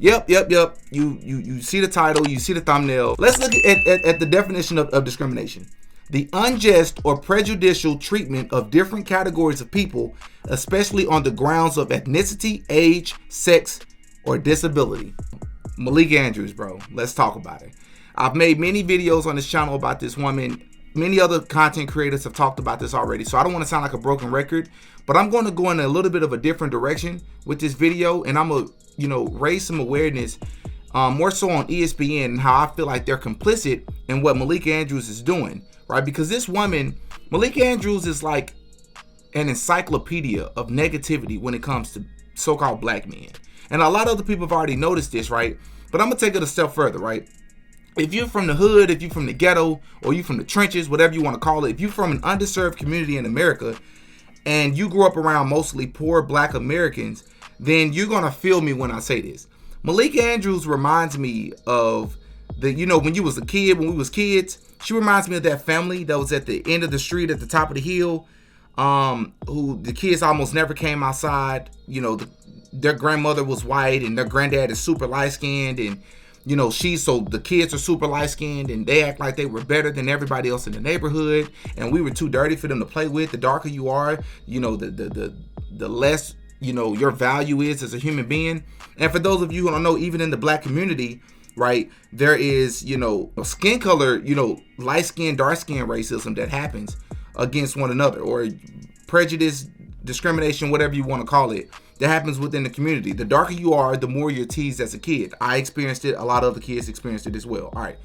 Yep. You see the title, you see the thumbnail. Let's look at the definition of discrimination. The unjust or prejudicial treatment of different categories of people, especially on the grounds of ethnicity, age, sex, or disability. Malika Andrews, bro. Let's talk about it. I've made many videos on this channel about this woman. Many other content creators have talked about this already, so I don't want to sound like a broken record, but I'm going to go in a little bit of a different direction with this video, and I'm going to, raise some awareness, more so on ESPN and how I feel like they're complicit in what Malika Andrews is doing, right? Because this woman, Malika Andrews, is like an encyclopedia of negativity when it comes to so-called black men. And a lot of other people have already noticed this, right? But I'm going to take it a step further, right? If you're from the hood, if you're from the ghetto, or you're from the trenches, whatever you want to call it, if you're from an underserved community in America and you grew up around mostly poor black Americans, then you're going to feel me when I say this. Malika Andrews reminds me of when you was a kid, when we was kids, she reminds me of that family that was at the end of the street at the top of the hill, who the kids almost never came outside. Their grandmother was white and their granddad is super light-skinned, and so the kids are super light-skinned and they act like they were better than everybody else in the neighborhood, and we were too dirty for them to play with. The darker you are, the less, your value is as a human being. And for those of you who don't know, even in the black community, right, there is, skin color, light skin, dark skin racism that happens against one another, or prejudice, discrimination, whatever you want to call it, that happens within the community. The darker you are, the more you're teased as a kid. I experienced it. A lot of other kids experienced it as well. All right.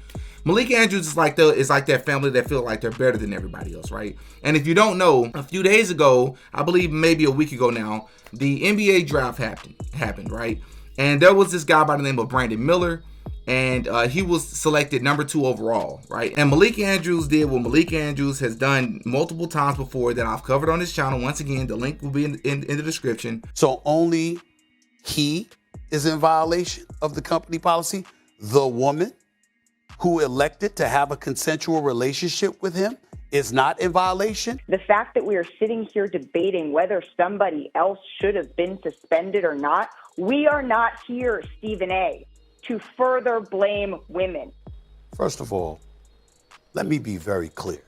Malika Andrews is like that family that feel like they're better than everybody else, right? And if you don't know, a few days ago, I believe maybe a week ago now, the NBA draft happened, right? And there was this guy by the name of Brandon Miller, and he was selected number 2 overall, right? And Malika Andrews did what Malika Andrews has done multiple times before that I've covered on this channel. Once again, the link will be in the description. So only he is in violation of the company policy? The woman who elected to have a consensual relationship with him is not in violation? The fact that we are sitting here debating whether somebody else should have been suspended or not, we are not here, Stephen A., to further blame women. First of all, let me be very clear.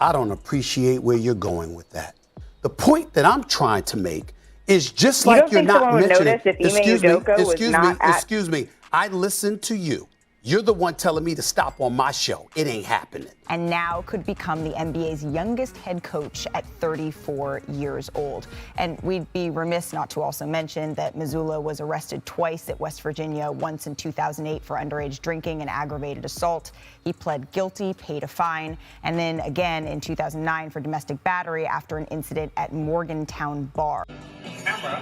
I don't appreciate where you're going with that. The point that I'm trying to make is just like you're not mentioning. Excuse me. I listened to you. You're the one telling me to stop on my show. It ain't happening. And now could become the NBA's youngest head coach at 34 years old. And we'd be remiss not to also mention that Mazzulla was arrested twice at West Virginia, once in 2008 for underage drinking and aggravated assault. He pled guilty, paid a fine, and then again in 2009 for domestic battery after an incident at Morgantown Bar.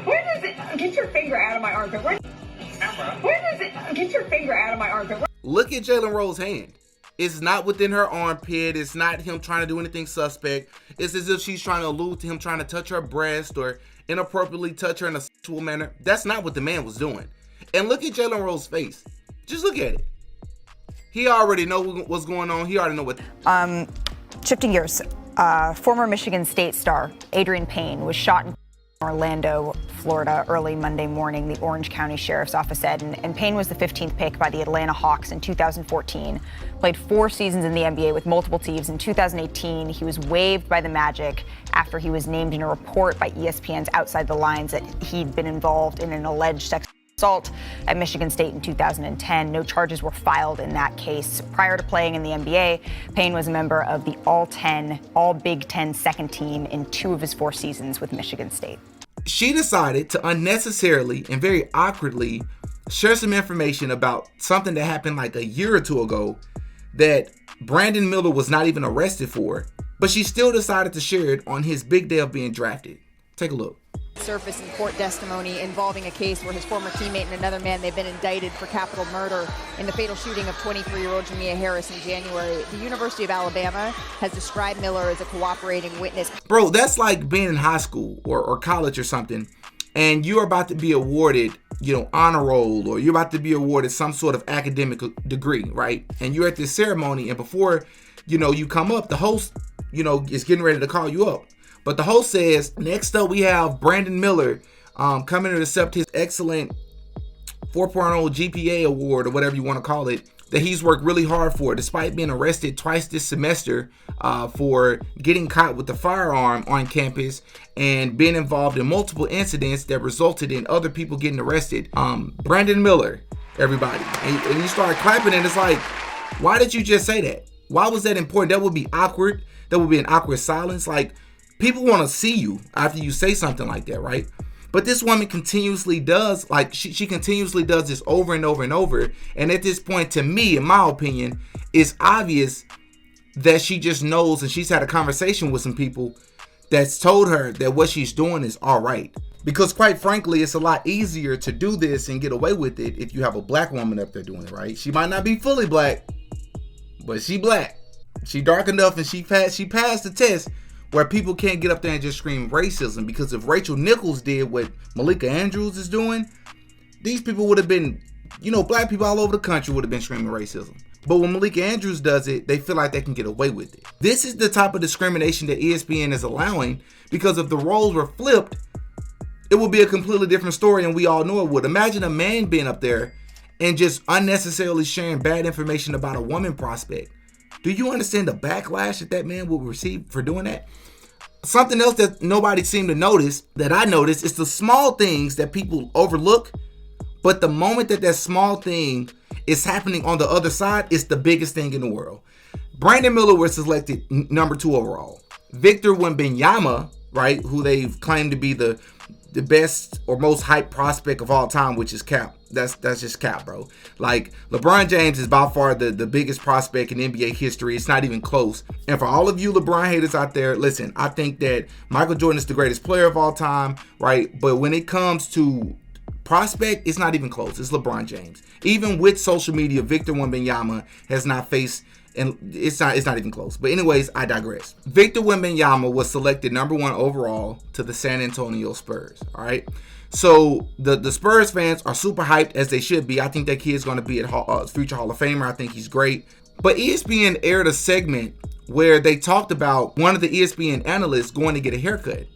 Where does it get your finger out of my armpit? Where does it get your finger out of my armpit? Look at Jalen Rose's hand. It's not within her armpit. It's not him trying to do anything suspect. It's as if she's trying to allude to him trying to touch her breast or inappropriately touch her in a sexual manner. That's not what the man was doing. And look at Jalen Rose's face. Just look at it. He already know what's going on. He already know what. Shifting gears, former Michigan State star Adrian Payne was shot in Orlando, Florida, early Monday morning, the Orange County Sheriff's Office said. And Payne was the 15th pick by the Atlanta Hawks in 2014, played 4 seasons in the NBA with multiple teams. In 2018, he was waived by the Magic after he was named in a report by ESPN's Outside the Lines that he'd been involved in an alleged sexual assault at Michigan State in 2010. No charges were filed in that case. Prior to playing in the NBA, Payne was a member of the All Big Ten second team in 2 of his 4 seasons with Michigan State. She decided to unnecessarily and very awkwardly share some information about something that happened like a year or 2 ago that Brandon Miller was not even arrested for, but she still decided to share it on his big day of being drafted. Take a look. Surface in court testimony involving a case where his former teammate and another man, they've been indicted for capital murder in the fatal shooting of 23-year-old Jamia Harris in January. The University of Alabama has described Miller as a cooperating witness. Bro, that's like being in high school or college or something, and you're about to be awarded, honor roll, or you're about to be awarded some sort of academic degree, right? And you're at this ceremony, and before, you come up, the host, is getting ready to call you up. But the host says, next up we have Brandon Miller coming to accept his excellent 4.0 GPA award or whatever you want to call it that he's worked really hard for, despite being arrested twice this semester for getting caught with a firearm on campus and being involved in multiple incidents that resulted in other people getting arrested. Brandon Miller, everybody. And you start clapping and it's like, why did you just say that? Why was that important? That would be awkward. That would be an awkward silence. Like, people want to see you after you say something like that, right? But this woman continuously does, like, she continuously does this over and over and over. And at this point, to me, in my opinion, it's obvious that she just knows, and she's had a conversation with some people that's told her that what she's doing is all right. Because quite frankly, it's a lot easier to do this and get away with it if you have a black woman up there doing it, right? She might not be fully black, but she black. She dark enough and she passed the test where people can't get up there and just scream racism. Because if Rachel Nichols did what Malika Andrews is doing, these people would have been, black people all over the country would have been screaming racism. But when Malika Andrews does it, they feel like they can get away with it. This is the type of discrimination that ESPN is allowing, because if the roles were flipped, it would be a completely different story, and we all know it would. Imagine a man being up there and just unnecessarily sharing bad information about a woman prospect. Do you understand the backlash that man will receive for doing that? Something else that nobody seemed to notice, that I noticed, is the small things that people overlook. But the moment that small thing is happening on the other side, it's the biggest thing in the world. Brandon Miller was selected number 2 overall. Victor Wembanyama, right, who they've claimed to be the best or most hyped prospect of all time, which is cap. That's just cap, bro. Like, LeBron James is by far the biggest prospect in NBA history. It's not even close. And for all of you LeBron haters out there, listen, I think that Michael Jordan is the greatest player of all time, right? But when it comes to prospect, it's not even close. It's LeBron James. Even with social media, Victor Wembanyama has not faced, and it's not even close. But anyways, I digress. Victor Wembanyama was selected number 1 overall to the San Antonio Spurs. All right. So the Spurs fans are super hyped, as they should be. I think that kid's going to be a future Hall of Famer. I think he's great. But ESPN aired a segment where they talked about one of the ESPN analysts going to get a haircut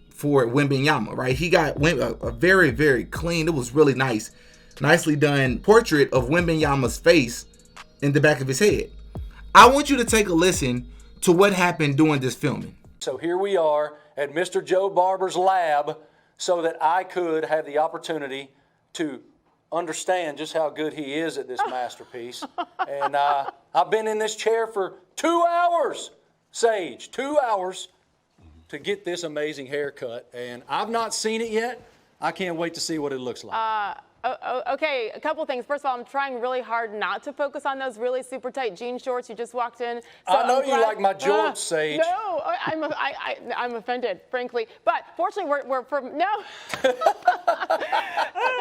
for Wembanyama, right? He got a very, very clean, it was really nice, nicely done portrait of Wembanyama's face in the back of his head. I want you to take a listen to what happened during this filming. So here we are at Mr. Joe Barber's lab so that I could have the opportunity to understand just how good he is at this masterpiece. And I've been in this chair for 2 hours, Sage, 2 hours to get this amazing haircut. And I've not seen it yet. I can't wait to see what it looks like. Okay, a couple things. First of all, I'm trying really hard not to focus on those really super tight jean shorts you just walked in. So I know you like my jorts, Sage. No, I'm offended, frankly. But fortunately, we're from no. The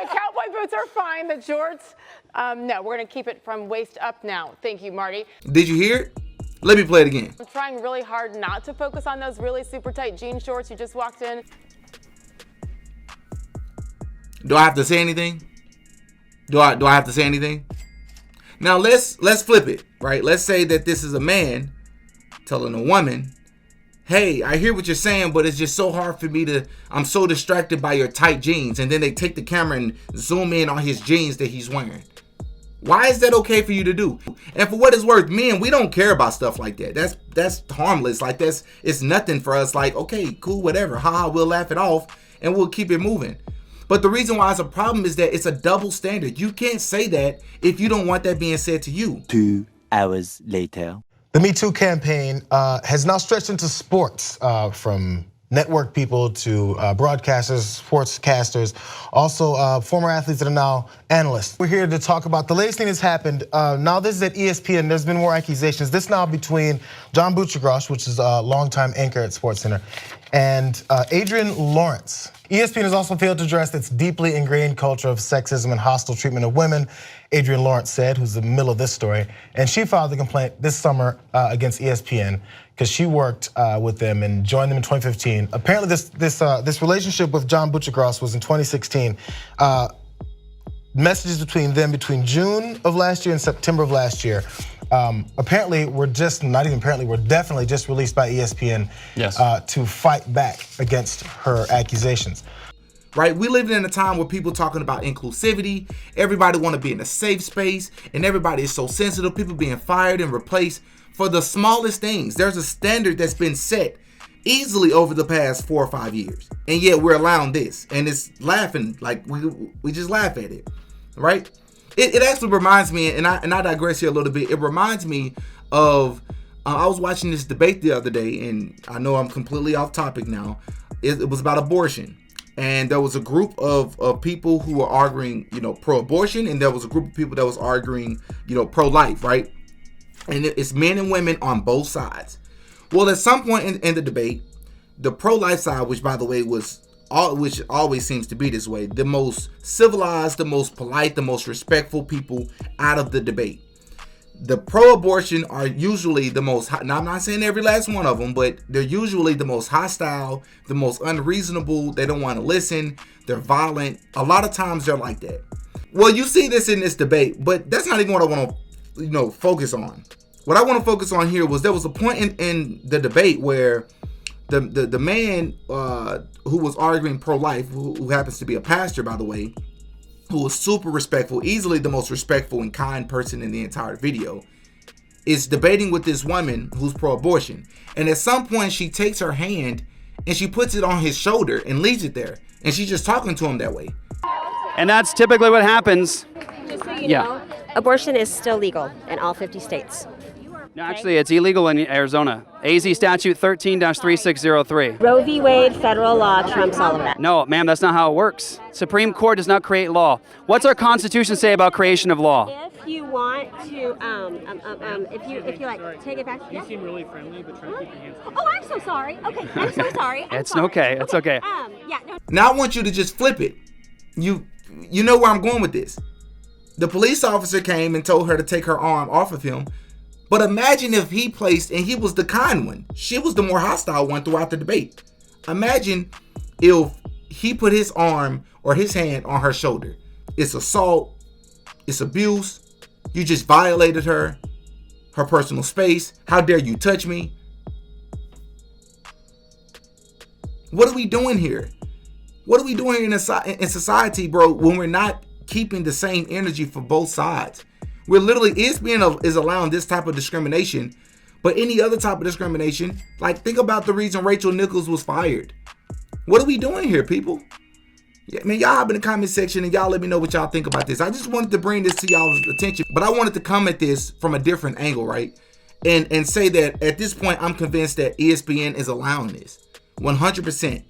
cowboy boots are fine. The jorts, no, we're gonna keep it from waist up now. Thank you, Marty. Did you hear it? Let me play it again. I'm trying really hard not to focus on those really super tight jean shorts you just walked in. Do I have to say anything? Do I have to say anything? Now let's flip it, right? Let's say that this is a man telling a woman, hey, I hear what you're saying, but it's just so hard for me I'm so distracted by your tight jeans. And then they take the camera and zoom in on his jeans that he's wearing. Why is that okay for you to do? And for what it's worth, men, we don't care about stuff like that. That's harmless. Like, it's nothing for us. Like, okay, cool, whatever. Haha, we'll laugh it off and we'll keep it moving. But the reason why it's a problem is that it's a double standard. You can't say that if you don't want that being said to you. 2 hours later. The Me Too campaign has now stretched into sports, from network people to broadcasters, sportscasters, also former athletes that are now analysts. We're here to talk about the latest thing that's happened. Now this is at ESPN. There's been more accusations. This now between John Buccigross, which is a longtime anchor at SportsCenter, and Adrian Lawrence. ESPN has also failed to address its deeply ingrained culture of sexism and hostile treatment of women, Adrian Lawrence said, who's in the middle of this story. And she filed the complaint this summer against ESPN because she worked with them and joined them in 2015. Apparently this relationship with John Buccigross was in 2016. Messages between them between June of last year and September of last year. Apparently, we're definitely just released by ESPN to fight back against her accusations. right? We live in a time where people talking about inclusivity. Everybody want to be in a safe space, and everybody is so sensitive. People being fired and replaced for the smallest things. There's a standard that's been set easily over the past 4 or 5 years, and yet we're allowing this, and it's laughing. Like we just laugh at it, right? It actually reminds me, and I digress here a little bit. It reminds me of I was watching this debate the other day, and I know I'm completely off topic now. It was about abortion. And there was a group of people who were arguing, pro-abortion, and there was a group of people that was arguing, pro-life, right? And it's men and women on both sides. Well, at some point in the debate, the pro-life side, which by the way which always seems to be this way, the most civilized, the most polite, the most respectful people out of the debate. The pro-abortion are usually the most, now I'm not saying every last one of them, but they're usually the most hostile, the most unreasonable. They don't want to listen. They're violent. A lot of times they're like that. Well, you see this in this debate, but that's not even what I want to, focus on. What I want to focus on here was there was a point in the debate where the man who was arguing pro-life, who happens to be a pastor, by the way, who was super respectful, easily the most respectful and kind person in the entire video, is debating with this woman who's pro-abortion. And at some point, she takes her hand and she puts it on his shoulder and leaves it there. And she's just talking to him that way. And that's typically what happens. Just so you know, abortion is still legal in all 50 states. No, actually, it's illegal in Arizona. AZ statute 13-3603. Roe v. Wade, federal law, trumps all of that. No, ma'am, that's not how it works. Supreme Court does not create law. What's our Constitution say about creation of law? If you want to, if you like, take it back. You seem really friendly, but try to keep your hands. Oh, I'm so sorry. Okay, I'm so sorry. It's okay. It's okay. Now I want you to just flip it. You know where I'm going with this. The police officer came and told her to take her arm off of him. But imagine if he was the kind one. She was the more hostile one throughout the debate. Imagine if he put his arm or his hand on her shoulder. It's assault. It's abuse. You just violated her personal space. How dare you touch me? What are we doing here? What are we doing here in society, bro, when we're not keeping the same energy for both sides? We're literally is allowing this type of discrimination, but any other type of discrimination, like think about the reason Rachel Nichols was fired. What are we doing here, people? Yeah, man, y'all hop in the comment section and y'all let me know what y'all think about this. I just wanted to bring this to y'all's attention, but I wanted to come at this from a different angle, right? And say that at this point, I'm convinced that ESPN is allowing this 100%.